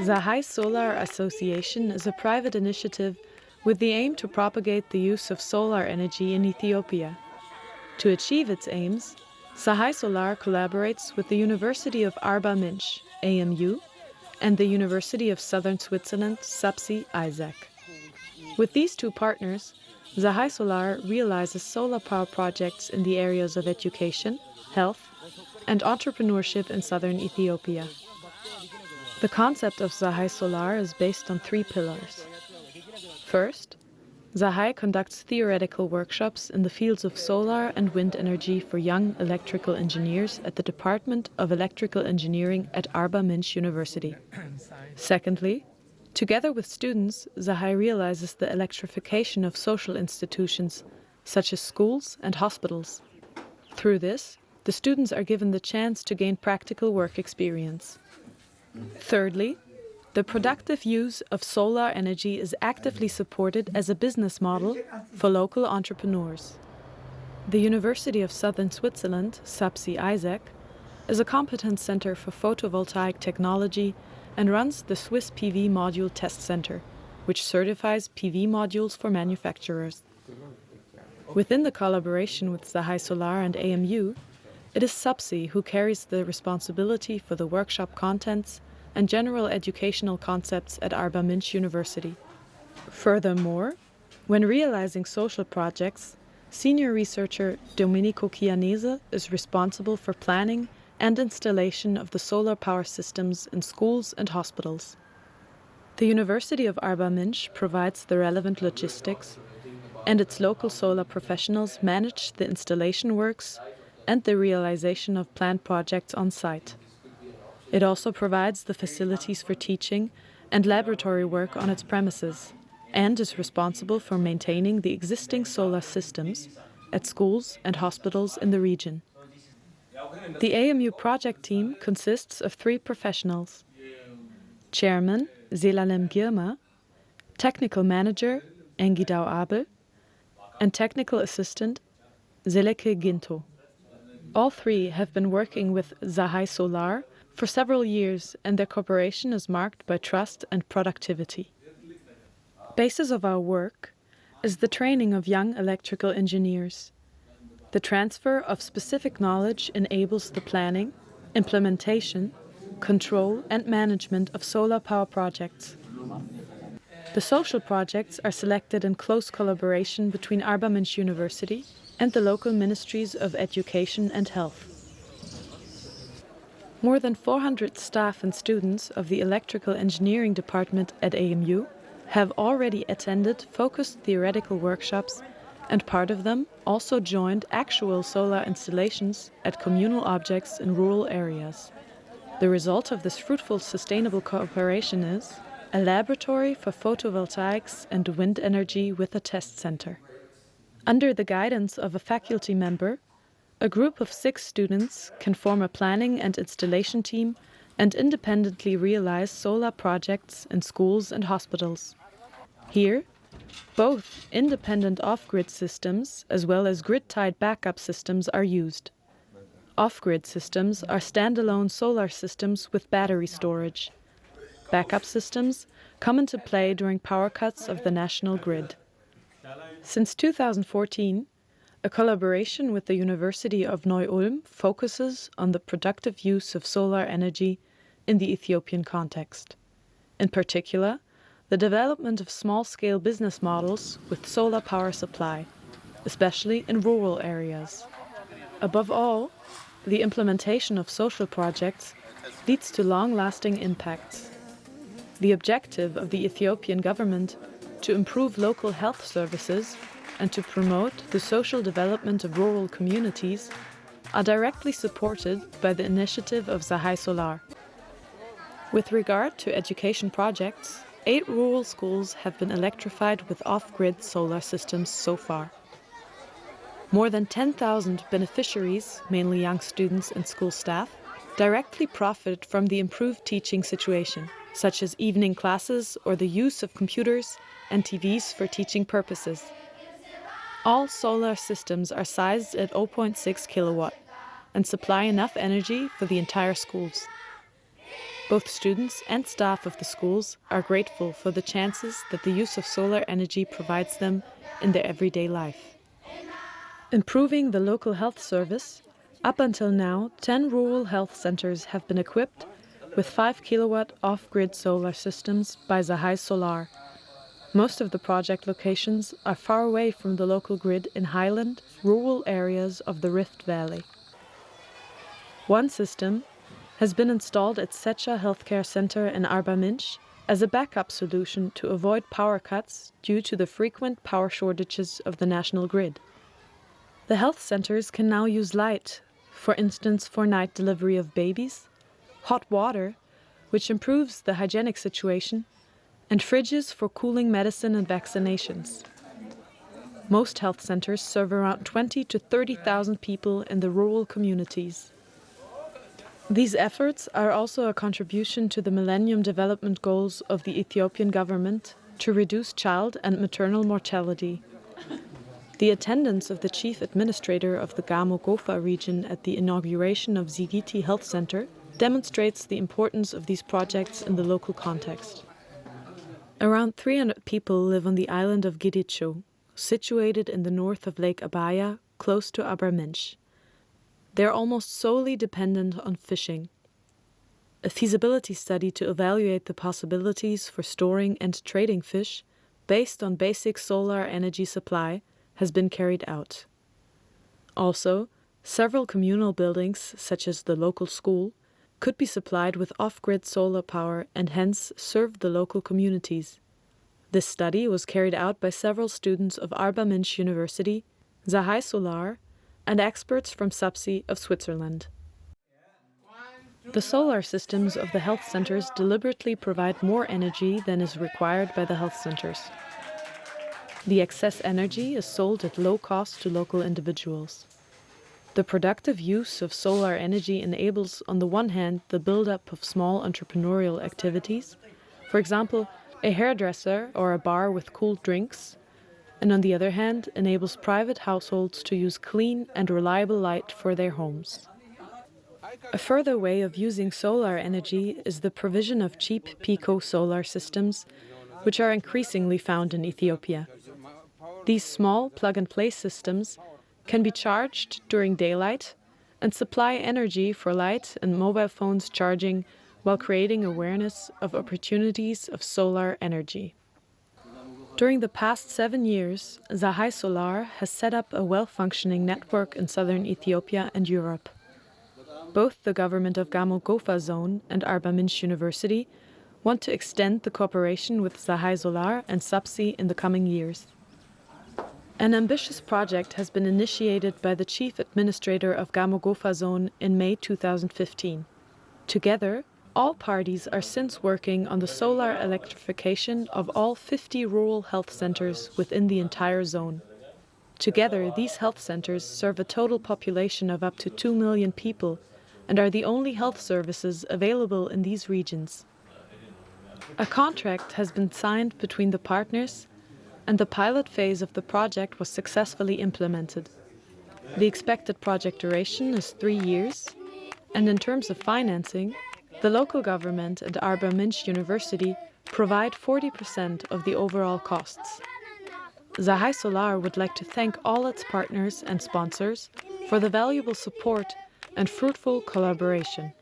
Sahay Solar Association is a private initiative with the aim to propagate the use of solar energy in Ethiopia. To achieve its aims, Sahay Solar collaborates with the University of Arba Minch, AMU, and the University of Southern Switzerland, SUPSI, ISAC. With these two partners, Sahay Solar realizes solar power projects in the areas of education, health, and entrepreneurship in southern Ethiopia. The concept of Sahay Solar is based on 3 pillars. First, Sahay conducts theoretical workshops in the fields of solar and wind energy for young electrical engineers at the Department of Electrical Engineering at Arba Minch University. Secondly, together with students, Sahay realizes the electrification of social institutions, such as schools and hospitals. Through this, the students are given the chance to gain practical work experience. Thirdly, the productive use of solar energy is actively supported as a business model for local entrepreneurs. The University of Southern Switzerland, SUPSI ISAC, is a competence center for photovoltaic technology and runs the Swiss PV Module Test Center, which certifies PV modules for manufacturers. Within the collaboration with Sahay Solar and AMU, it is SUPSI who carries the responsibility for the workshop contents and general educational concepts at Arba Minch University. Furthermore, when realizing social projects, senior researcher Domenico Chianese is responsible for planning and installation of the solar power systems in schools and hospitals. The University of Arba Minch provides the relevant logistics, and its local solar professionals manage the installation works and the realization of planned projects on site. It also provides the facilities for teaching and laboratory work on its premises, and is responsible for maintaining the existing solar systems at schools and hospitals in the region. The AMU project team consists of 3 professionals: Chairman Zelalem Girma, Technical Manager Engidau Abel, and Technical Assistant Seleke Ginto. All 3 have been working with Sahay Solar for several years, and their cooperation is marked by trust and productivity. Basis of our work is the training of young electrical engineers. The transfer of specific knowledge enables the planning, implementation, control and management of solar power projects. The social projects are selected in close collaboration between Arba Minch University and the local ministries of education and health. More than 400 staff and students of the Electrical Engineering Department at AMU have already attended focused theoretical workshops, and part of them also joined actual solar installations at communal objects in rural areas. The result of this fruitful sustainable cooperation is a laboratory for photovoltaics and wind energy with a test center. Under the guidance of a faculty member, a group of 6 students can form a planning and installation team and independently realize solar projects in schools and hospitals. Here, both independent off-grid systems as well as grid-tied backup systems are used. Off-grid systems are standalone solar systems with battery storage. Backup systems come into play during power cuts of the national grid. Since 2014, a collaboration with the University of Neu-Ulm focuses on the productive use of solar energy in the Ethiopian context. In particular, the development of small-scale business models with solar power supply, especially in rural areas. Above all, the implementation of social projects leads to long-lasting impacts. The objective of the Ethiopian government to improve local health services and to promote the social development of rural communities are directly supported by the initiative of Sahay Solar. With regard to education projects, 8 rural schools have been electrified with off-grid solar systems so far. More than 10,000 beneficiaries, mainly young students and school staff, directly profit from the improved teaching situation. such as evening classes or the use of computers and TVs for teaching purposes. All solar systems are sized at 0.6 kilowatt and supply enough energy for the entire schools. Both students and staff of the schools are grateful for the chances that the use of solar energy provides them in their everyday life. Improving the local health service, up until now, 10 rural health centers have been equipped with 5 kilowatt off-grid solar systems by Sahay Solar. Most of the project locations are far away from the local grid in highland, rural areas of the Rift Valley. One system has been installed at Secha Healthcare Center in Arba Minch as a backup solution to avoid power cuts due to the frequent power shortages of the national grid. The health centers can now use light, for instance for night delivery of babies, hot water, which improves the hygienic situation, and fridges for cooling medicine and vaccinations. Most health centers serve around 20 to 30,000 people in the rural communities. These efforts are also a contribution to the Millennium Development Goals of the Ethiopian government to reduce child and maternal mortality. The attendance of the chief administrator of the Gamo-Gofa region at the inauguration of Zigiti Health Center demonstrates the importance of these projects in the local context. Around 300 people live on the island of Gidicho, situated in the north of Lake Abaya, close to Arba Minch. They are almost solely dependent on fishing. A feasibility study to evaluate the possibilities for storing and trading fish, based on basic solar energy supply, has been carried out. Also, several communal buildings, such as the local school, could be supplied with off-grid solar power and hence serve the local communities. This study was carried out by several students of Arba Minch University, Sahay Solar, and experts from SUPSI of Switzerland. The solar systems of the health centers deliberately provide more energy than is required by the health centers. The excess energy is sold at low cost to local individuals. The productive use of solar energy enables, on the one hand, the build-up of small entrepreneurial activities, for example, a hairdresser or a bar with cooled drinks, and on the other hand, enables private households to use clean and reliable light for their homes. A further way of using solar energy is the provision of cheap pico solar systems, which are increasingly found in Ethiopia. These small plug-and-play systems can be charged during daylight and supply energy for light and mobile phones charging while creating awareness of opportunities of solar energy. During the past 7 years, Sahay Solar has set up a well-functioning network in southern Ethiopia and Europe. Both the government of Gamo-Gofa Zone and Arba Minch University want to extend the cooperation with Sahay Solar and SUPSI in the coming years. An ambitious project has been initiated by the chief administrator of Gamo-Gofa Zone in May 2015. Together, all parties are since working on the solar electrification of all 50 rural health centers within the entire zone. Together, these health centers serve a total population of up to 2 million people and are the only health services available in these regions. A contract has been signed between the partners, and the pilot phase of the project was successfully implemented. The expected project duration is 3 years, and in terms of financing, the local government and Arba Minch University provide 40% of the overall costs. Sahay Solar would like to thank all its partners and sponsors for the valuable support and fruitful collaboration.